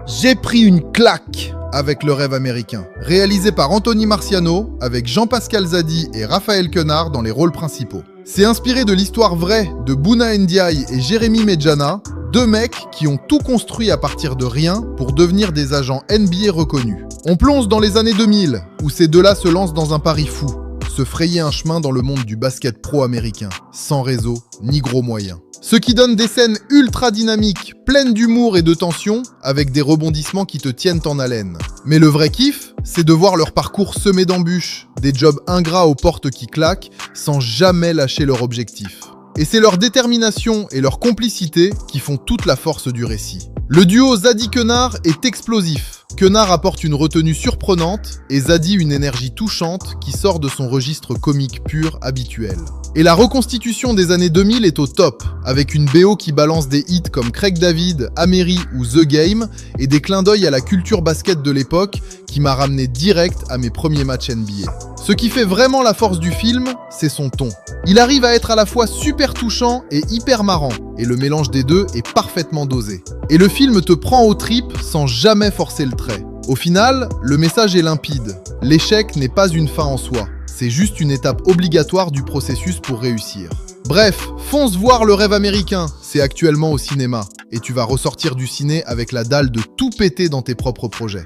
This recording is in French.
J'ai pris une claque avec Le Rêve américain, réalisé par Anthony Marciano, avec Jean-Pascal Zadi et Raphaël Quenard dans les rôles principaux. C'est inspiré de l'histoire vraie de Bouna Ndiaye et Jérémy Medjana, deux mecs qui ont tout construit à partir de rien pour devenir des agents NBA reconnus. On plonge dans les années 2000, où ces deux-là se lancent dans un pari fou, se frayer un chemin dans le monde du basket pro américain, sans réseau ni gros moyens. Ce qui donne des scènes ultra dynamiques, pleines d'humour et de tension, avec des rebondissements qui te tiennent en haleine. Mais le vrai kiff, c'est de voir leur parcours semé d'embûches, des jobs ingrats aux portes qui claquent, sans jamais lâcher leur objectif. Et c'est leur détermination et leur complicité qui font toute la force du récit. Le duo Zadi-Quenard est explosif. Quenard apporte une retenue surprenante et Zadi une énergie touchante qui sort de son registre comique pur habituel. Et la reconstitution des années 2000 est au top, avec une BO qui balance des hits comme Craig David, Amery ou The Game, et des clins d'œil à la culture basket de l'époque qui m'a ramené direct à mes premiers matchs NBA. Ce qui fait vraiment la force du film, c'est son ton. Il arrive à être à la fois super touchant et hyper marrant, et le mélange des deux est parfaitement dosé. Et le film te prend aux tripes sans jamais forcer le trait. Au final, le message est limpide. L'échec n'est pas une fin en soi. C'est juste une étape obligatoire du processus pour réussir. Bref, fonce voir Le Rêve américain, c'est actuellement au cinéma. Et tu vas ressortir du ciné avec la dalle de tout péter dans tes propres projets.